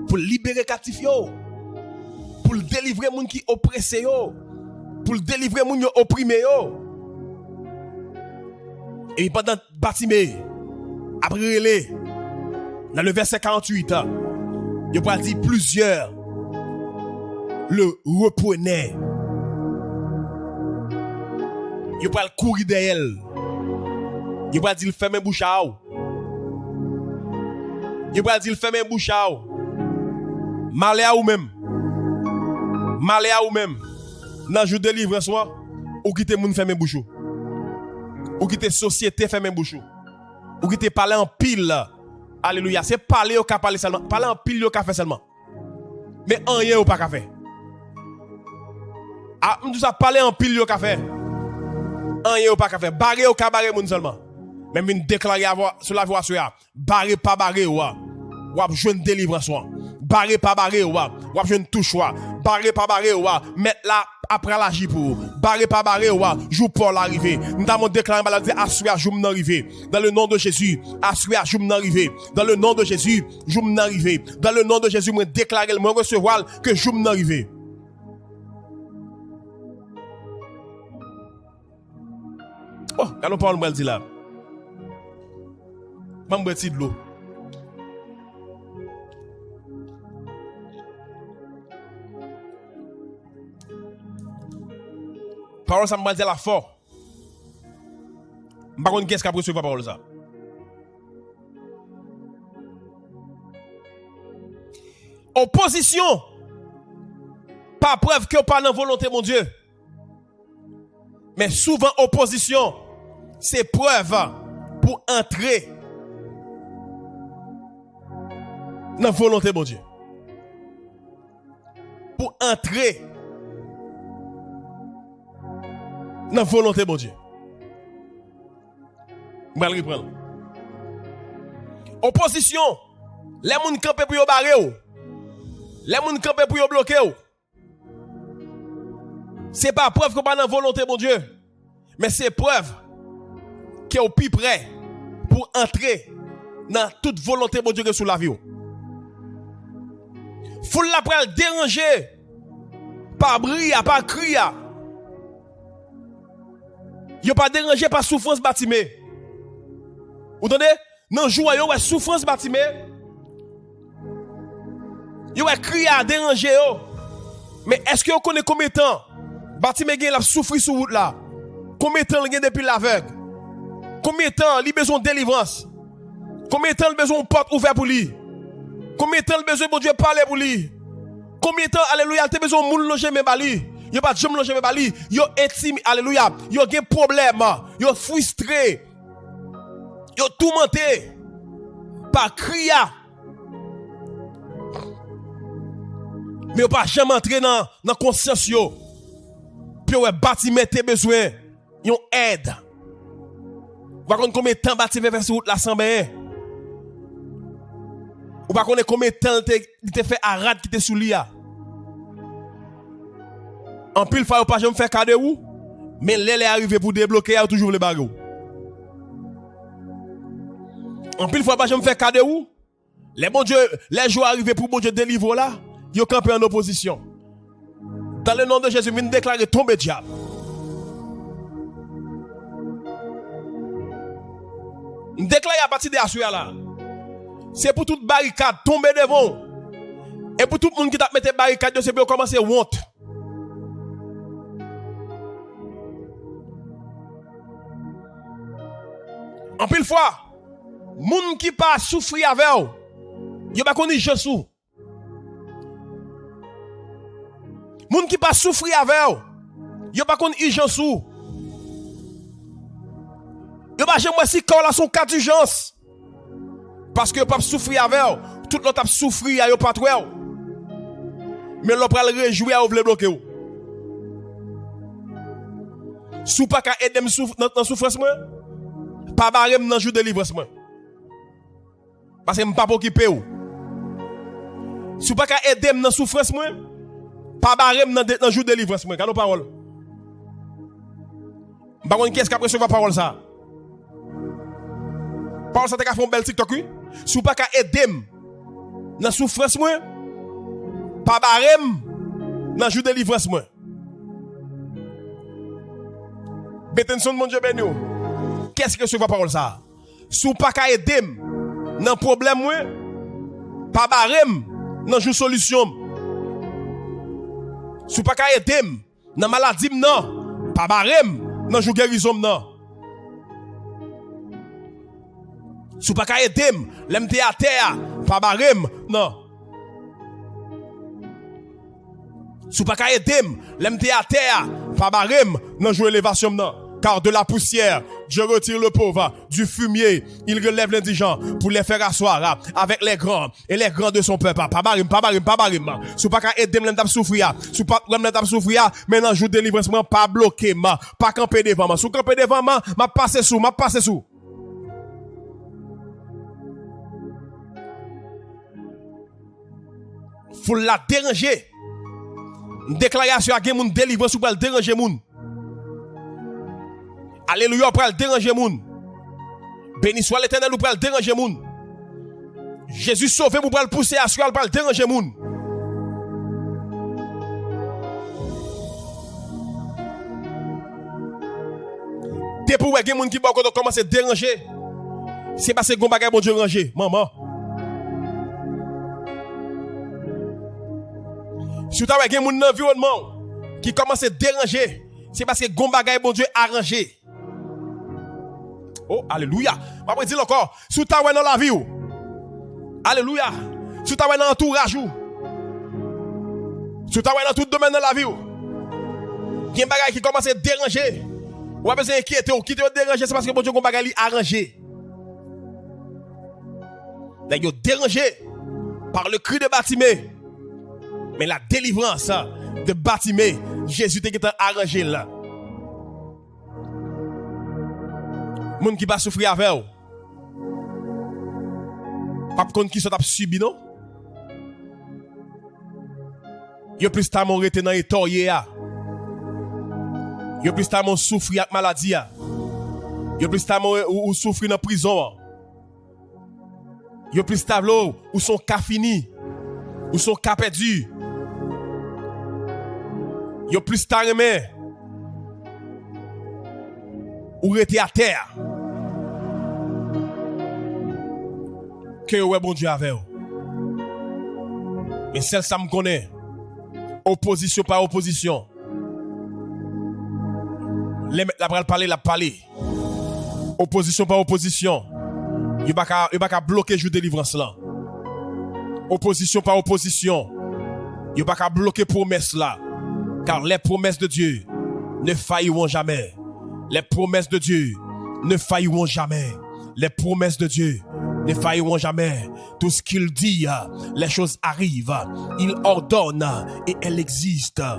S1: Pour libérer captifs yo. Pour délivrer moun qui oppressé yo, pour délivrer moun yo opprimé yo. Et pendant Bartimée après relé dans le verset 48, il va dire plusieurs le reprenaient. Il va courir derrière elle. Il va dire fermez bouche à ou. Il va dire fermez bouche à ou. Malé à ou même. Malé à ou même, dans le jour de délivrance, ou quitter moun fermer bouche. Ou quitter société fermer bouche. Ou quitter parler en pile. Alléluia. C'est parler au cas parler seulement. Parler en pile au cas fait seulement. Mais en rien au pas qu'à faire. Ah, nous ça parler en pile au cas fait. En rien au pas qu'à faire. Barrer au cas barrer moun seulement. Même une déclarer sur la voie sur barrer pas barrer ou jeune délivrance. Barré pas barré ou je ne touche pas. Barré pas barré ou mettre là après l'agir pour. Barré pas barré ou joue pour l'arrivée. Nous avons déclaré maladie assuré jour m'arriver. Dans le nom de Jésus, assuré jour m'arriver. Dans le nom de Jésus, jour m'arriver. Dans le nom de Jésus, moi déclarer moi recevoir que jour m'arriver. Oh, quand on parle mal dit là. M'en boire de l'eau. Parole ça m'a dit la fort. Par contre, qu'est-ce qu'a recevoir parole ça? Opposition. Pas preuve que pas dans volonté mon Dieu. Mais souvent opposition, c'est preuve pour entrer dans volonté mon Dieu. Pour entrer dans volonté mon Dieu. Je vais reprendre. Opposition, les gens qui campent pour yo barrer, les gens qui campent pour yo bloquer. C'est pas preuve qu'on pas dans volonté mon Dieu, mais c'est preuve qu'on est plus près pour entrer dans toute volonté de Dieu qui est sous la vie. Foule la pral déranger par bruit, par cri. Yo pas dérangé par souffrance Batimé. Vous entendez? Non joie yo ouais souffrance Batimé. Yo ouais cri à déranger yo. Mais est-ce que vous connaissez combien de temps Batimé gen la souffrir sur route là? Combien de temps il gen depuis l'aveugle? Combien de temps il a besoin de délivrance? Combien de temps il a besoin de porte ouverte pour lui? Combien de temps il a besoin de Dieu parler pour lui? Combien de temps, alléluia, il a besoin de moun loger même bali? Yo pas de jam loger même bali. Yo intime, alléluia. Yo gen problème, yo frustré. Yo tourmenté par cria. Mais yo pas jamais entrer dans conscience yo. Puis ouais bâti mettre besoin yon aide. Par contre combien de temps bâti vers sur route la Sambé? Ou pas connaître combien de temps il te fait arrête qui te sous lia. En pile fois ou pas jamais faire cadeau ou mais l'elle est arrivé pour débloquer a toujours les bagarres. En pile fois pas jamais faire cadeau ou les bon Dieu les jours arrivés pour bon Dieu délivrer là, yo campé en opposition. Dans le nom de Jésus, viens déclarer tomber diable. Déclarer à partir de la là. C'est pour toute barricade tomber devant. Et pour tout le monde qui t'a mis barricade, c'est pour commencer à honte. En pile fois, moun qui pas souffrir avec vous, yo pas connait Jésus. Moun qui pas souffrir avec vous, yo pas connait Jésus. Yo pas jamais si quand là son cas d'urgence. Parce que pas souffrir avec vous, tout l'autre a souffrir yo pas toi. Mais l'on pral réjouir ou vle bloquer. Sou pas ka aider dans souffrance moi. Pas barrem dans jour de délivrance moi. Parce que m'pas pas occupé ou. Si pas ka aider dans souffrance moi, pas barrem dans jour de délivrance moi. Quelle parole? M'pas connait qu'est-ce qu'a recevoir parole ça? Parole ça te ka font bel TikTok oui. Si pas ka aider dans souffrance moi, pas barrem dans jour de délivrance moi. Betenson mon Dieu béni. Qu'est-ce que recevoir parole ça? Si pas ka aider dans problème moi, pas barrem dans jour solution. Si pas ka aider dans maladie non, pas barrem dans jour guérison non. Si pas ka aider l'MT à terre, pas barrem non. Si pas ka aider l'MT à terre, pas barrem dans jour élévation non. Car de la poussière, Dieu retire le pauvre, du fumier, il relève l'indigent pour les faire asseoir avec les grands et les grands de son peuple. Pas barim. Si pas qu'à aider m'en t'a souffrir, si pas m'en t'a souffrir, maintenant jour de délivrance pas bloqué pas camper devant moi. Si camper devant moi, m'a passer sous. Faut la déranger. Déclaration à gen moun délivrance ou pas déranger moun. Alléluia, pour le déranger moun. Béni soit l'Éternel, pour le déranger moun. Jésus sauvé pour le pousser à soi, pour le déranger moun. Dès pour que moun qui commence à déranger, c'est parce que gon bagay bon Dieu ranger, maman. Si tu as moun dans environnement qui commence à déranger, c'est parce que gon bagay bon Dieu arrangé. Oh, alléluia. Je vais dire encore, si tu as dans la vie, alléluia. Si tu as dans l'entourage, si tu as dans tout domaine de la vie, il y a un bagage qui commence à déranger. Ou à besoin d'inquiéter, ou qui te déranger, c'est parce que bon Dieu, un bagage arrangé. Là, il est dérangé par le cri de Batimé. Mais la délivrance de Batimé, Jésus t'a arrangé là. Moun qui va souffrir avec vous. Pas contre qui sont subi non. Yo plus ta mon rete dans étoyé a. Yo plus ta mon souffrir avec maladie a. Yo plus ta mon ou souffrir dans prison. Yo plus tableau, ou son cas fini, ou son cas perdu. Yo plus taremé, ou rete à terre. Que ouais bon Dieu avec vous. Mais celle ça me connaît. Opposition par opposition. La parler. Opposition par opposition. Il va pas bloquer le délivrance là. Opposition par opposition. Il va pas bloquer promesse là. Car les promesses de Dieu ne failliront jamais. Les promesses de Dieu ne failliront jamais. Les promesses de Dieu ne failliront jamais. Tout ce qu'il dit, les choses arrivent. Il ordonne et elles existent.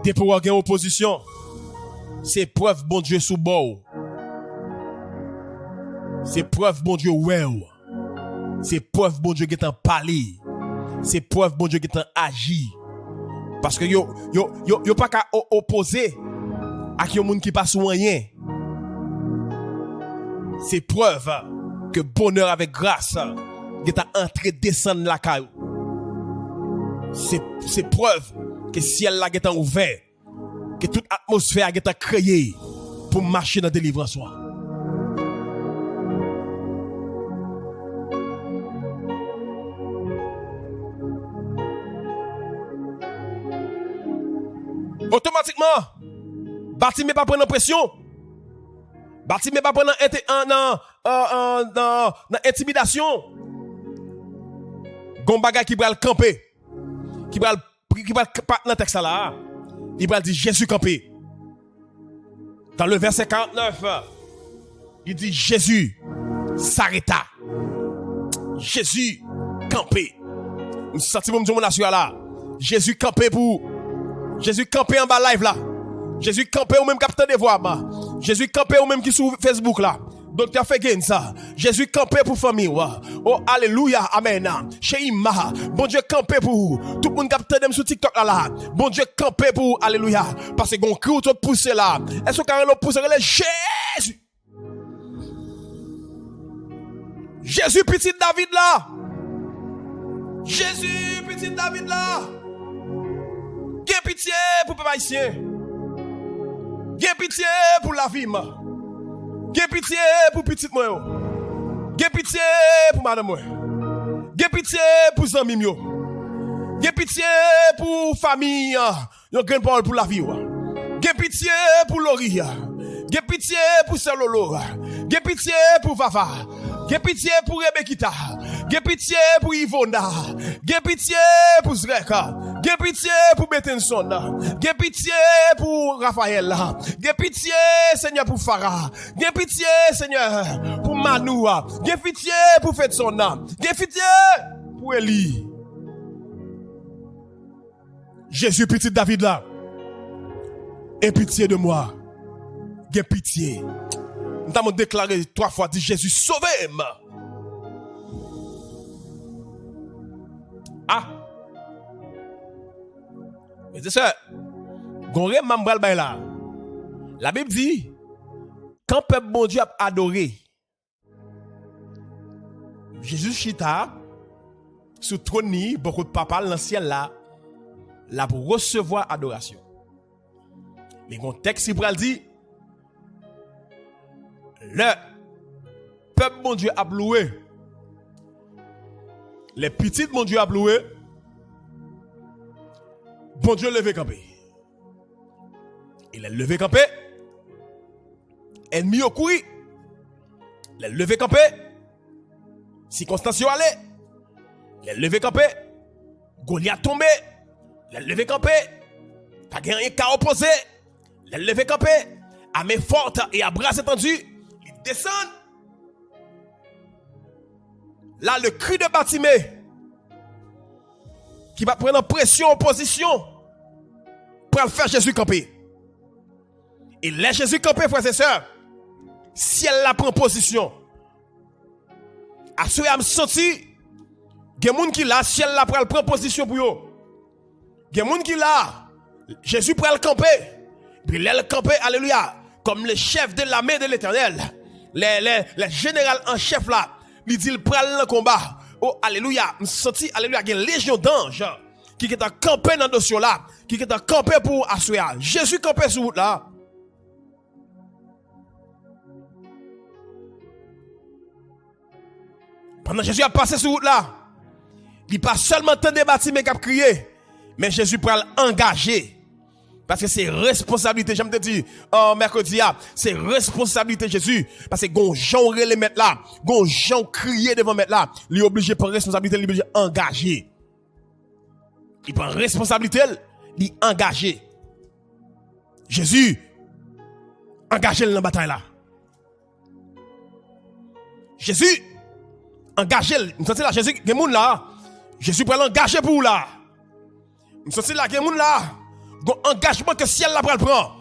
S1: Dès pour avoir une opposition, c'est preuve bon Dieu sous bord. C'est preuve bon Dieu well. C'est preuve bon Dieu qui est en parler. C'est preuve bon Dieu qui est en agi. Parce que yo pas qu'à opposer à qui monde qui passe rien. C'est preuve que bonheur avec grâce qui est entré descendre la caillou. C'est preuve que ciel là est ouvert, que toute atmosphère est créée pour marcher dans la délivrance. Automatiquement, Bartimée pas prendre pression. Bartimée pas prendre intimidation. Gon bagay qui va le camper. Qui va pas dans texte là. Il va dire Jésus campé. Dans le verset 49, il dit Jésus s'arrêta. Jésus campé. Je sens mon Dieu mon là. Jésus campé en bas live là. Jésus campé ou même capteur de voix. Jésus campé ou même qui sur Facebook là. Docteur Fegen ça. Jésus campé pour famille. Oh alléluia, amen. Chez Ima, bon Dieu campé pour tout le monde capteur dem sur TikTok là. Bon Dieu campé pour alléluia. Parce que gon cri ou te pousser là. Est-ce que quand on pousse le Jésus? Jésus petit David là. Jésus petit David là. Gain pitié pour papa haïtien. Gain pitié pour la vie. Gain pitié pour petit moi. Gain pitié pour madame moi. Gain pitié pour zami yo. Gain pitié pour famille. Yon gain parole pour la vie. Gain pitié pour Lori. Gain pitié pour Selolo. Gain pitié pour Vava. Gain pitié pour Rebekita. Gain pitié pour Yvonne. Gain pitié pour Zreka. Gain pitié pour Betenson. Gain pitié pour Raphaël. Gain pitié, Seigneur, pour Farah. Gain pitié, Seigneur, pour Manoua. Gain pitié pour Fetson. Gain pitié pour Eli. Jésus, petit David là. Aie pitié de moi. Gain pitié. Nous avons déclaré 3 fois, dit Jésus, sauvez-moi. Ah. Mais c'est ça. Gonre mambral bay là. La Bible dit, quand peuple bon Dieu a adoré, Jésus chita, sous trône, beaucoup de papa dans le ciel là, là pour recevoir adoration. Mais mon texte il dit, le peuple bon Dieu a loué. Les petits mon Dieu a loué. Bon Dieu levé campé. Il a levé campé. Ennemi au couru. Il a levé campé. Circonstance allé. Il a levé campé. Goliath tombé. Il a levé campé. Pas gagné qu'à opposer. Il a levé campé. À main forte et à bras étendus. Il descend. Là, le cri de Bartimée qui va prendre pression en position pour faire Jésus camper. Et là, Jésus camper, frères et sœurs, si elle la prend position, à ce moment-là, je me senti, il y a des gens qui là, si elle la prend position pour eux. Il y a des gens qui là, Jésus prend le camper. Puis là, le camper, alléluia. comme le chef de l'armée de l'Éternel, les généraux en chef là, il dit il prend le combat. Oh, alléluia, je senti, alléluia, il y a une légion d'anges qui est en campé dans le dossier là, qui est en campé pour assurer. Jésus campé sur route là. Pendant que Jésus a passé sur route là, il n'a pas seulement tant débattu mais qu'il a crié, mais Jésus prend l'engager. Parce que c'est responsabilité, j'aime te dire, mercredi, c'est responsabilité Jésus. Parce que gon Jean les mettre là, gon Jean crier devant mettre là, il est obligé de prendre responsabilité, il est obligé d'engager. Il prend responsabilité, il est engagé. Jésus, engagé dans la bataille là. Jésus, engagé, vous sentez là, Jésus, il y a moun là, Jésus prend l'engager pour là. Vous sentez là, il y a moun là. Un engagement que ciel la prend.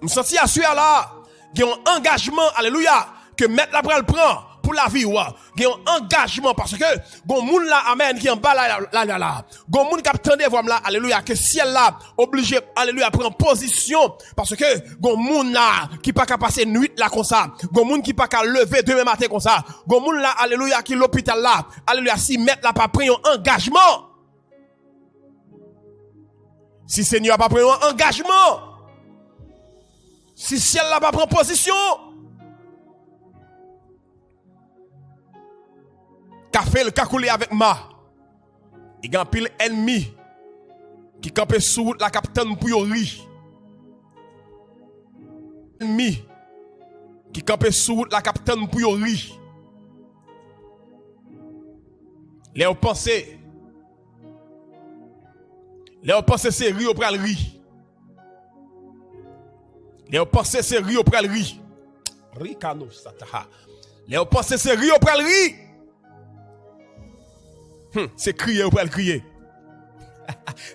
S1: Je sens assuré là, il y a un engagement, alléluia, que mettre la prend pour la vie. Il y a un engagement parce que gon moun là, amen, qui en bas là. Gon moun qui attendait voir là, alléluia, que ciel là obligé, alléluia, prendre position parce que gon moun là qui pas qu'à passer nuit là comme ça. Gon moun qui pas qu'à lever demain matin comme ça. Gon moun là, alléluia, qui l'hôpital là, alléluia, si mettre là pas pris un engagement. Si Seigneur n'a pas pris un engagement, si ciel n'a pas pris position, qu'a fait le cacoulé avec ma, il y a un pile ennemi qui campait sous la capitaine pour y rire. Ennemi qui campait sous la capitaine pour y rire. Les pensées. Les pensées c'est rire au pral rire. Les pensées c'est rire au pral rire. Ricano sataha. Les pensées c'est rire au pral rire. C'est crier au pral crier.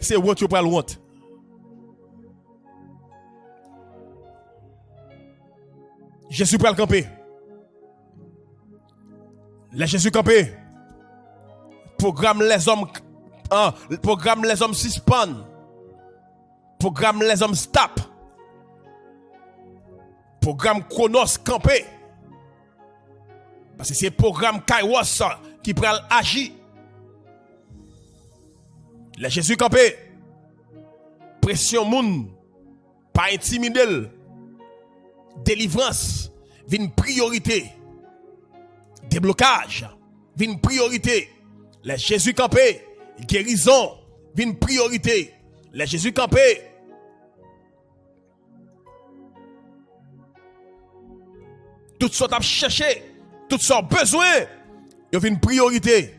S1: C'est honte au pral honte. Jésus pral camper. Les Jésus camper. Programme les hommes. Programme les hommes suspendent. Programme les hommes stop. Programme Chronos campé. Parce que c'est le programme Kairos qui prend agir. Les Jésus campé. Pression moun. Pas intimider. Délivrance. Vine priorité. Déblocage. Vine priorité. Les Jésus campé. Guérison, une priorité. Les Jésus campé. Toutes sortes à chercher, toutes sortes besoin, il y a une priorité.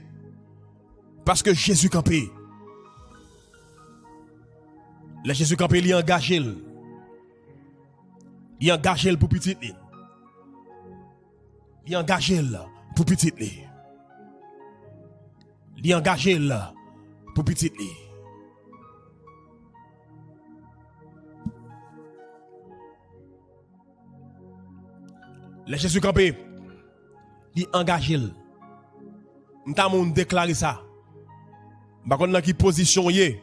S1: Parce que Jésus campé. Les Jésus campé, il est engagé. Il est engagé pour petit. Il est engagé pour petit. Il est engagé pour petit. Les Jésus campé, il est engagé. Nous avons déclaré ça. Par contre, dans quelle position il est,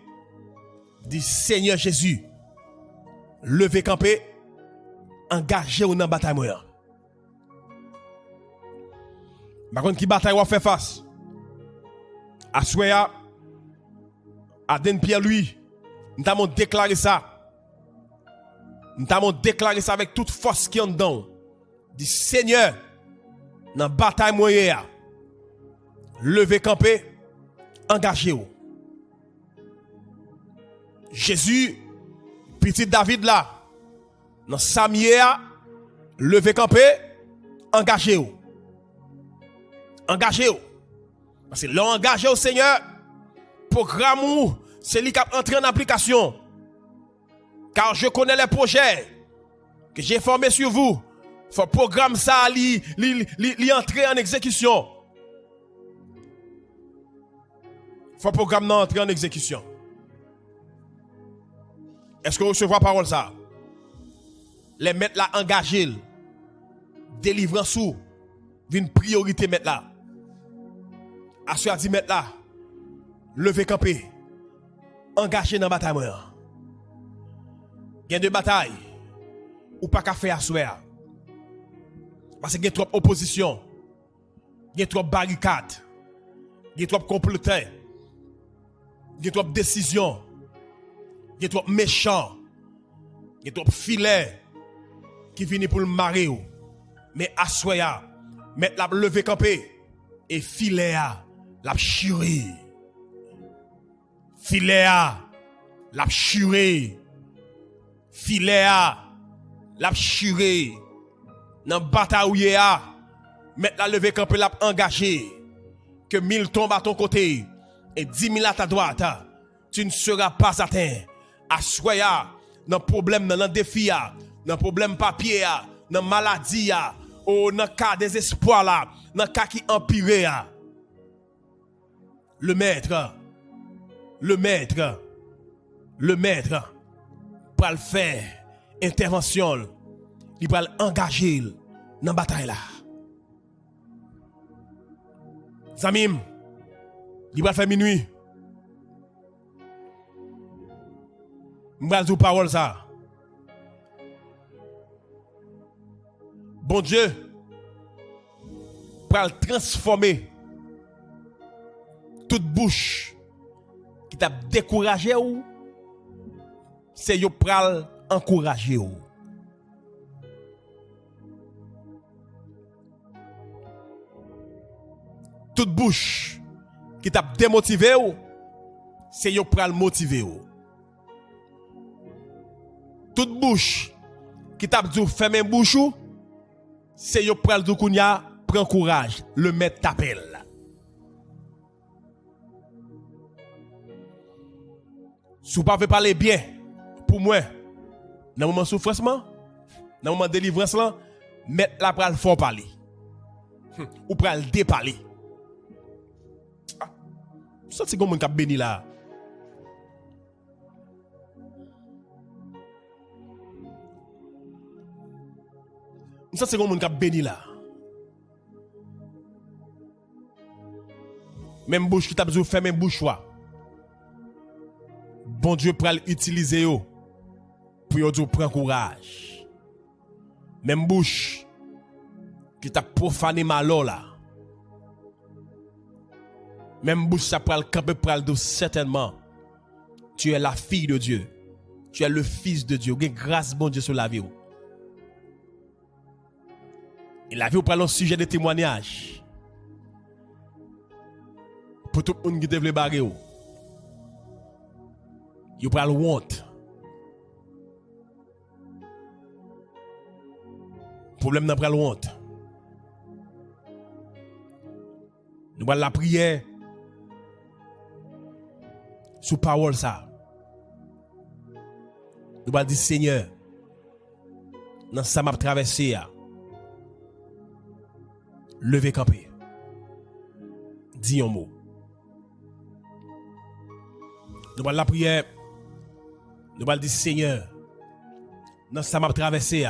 S1: dit Seigneur Jésus, levé campé, engagé dans la bataille. Par contre, qui bataille va faire face? Assoya, Aden Pierre lui, nous avons déclaré ça. Nous avons déclaré ça avec toute force qui est en dedans. Dit Seigneur, dans la bataille moyenne, levez campé, engagez-vous. Jésus, petit David là, dans Samuel, levez campé, engagez-vous. Engagez-vous. Parce que l'engagé au Seigneur, programme ou c'est lui qui entre en application. Car je connais les projets que j'ai formés sur vous. Faut programme ça, li entrer en exécution. Faut programme entrer en exécution. Est-ce que vous recevez la parole ça? Les mettre là engagés. Délivrance sous. Une priorité mettre là. Assuré dit mettre là. Lever camper. Engagé dans la bataille. Il y a deux batailles. ou pas qu'à faire asseoir. Parce qu'il y a trop d'opposition, il y a trop de barricades, il y a trop de complotants, il y a trop de décisions, il y a trop de méchants, il y a trop de filets qui viennent pour le marier. Mais assoya, mettre la lever campé et filet la chiré. Filet la chiré. Filet la chiré. Dans bataille mettre la lever campé la engagé. Que 1000 tombent à ton côté et 10 000 à ta droite. Tu ne seras pas atteint. Assoya dans problème dans défi dans problème papier dans maladie ou dans cas désespoir là, dans cas qui empire. Le maître pour le faire intervention, il va l'engager dans la bataille là. Zamim, il va faire minuit. Je vais dire parole ça. Bon Dieu, pour le transformer toute bouche qui t'a découragé ou c'est yo pral encourager ou. Toute bouche qui t'a démotivé ou c'est yo pral motiver ou. Toute bouche qui t'a dit fermer bouche ou c'est yo pral di kounya prend courage, le maître t'appelle. Si vous ne pouvez pas parler bien, pour moi, dans le moment de souffrance, dans le moment de délivrance, mettre la pral fort parler. Ou pral déparler. Ça, c'est comme un cap béni là. Ça, c'est comme un cap béni là. Même bouche qui t'a besoin de faire, même bouche. Bon Dieu pral utiliser yo pour yo prendre courage. Même bouche qui t'a profané malo là. Même bouche ça pral camper pral do certainement. Tu es la fille de Dieu. Tu es le fils de Dieu. Grâce bon Dieu sur la vie. Et la vie pral un sujet de témoignage. Pour tout le monde qui devait barrer. You pral honte. Problème n'a pral honte. Nous pral la prière sous parole ça. Nous pral dire Seigneur, dans ça m'a traversé lever camper. Dis un mot. Nous pral la prière. Nous allons dire Seigneur, dans ça m'a traversé,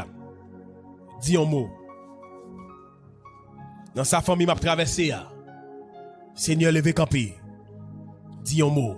S1: dis un mot. Dans sa famille m'a traversé, Seigneur, levez camper, dis un mot.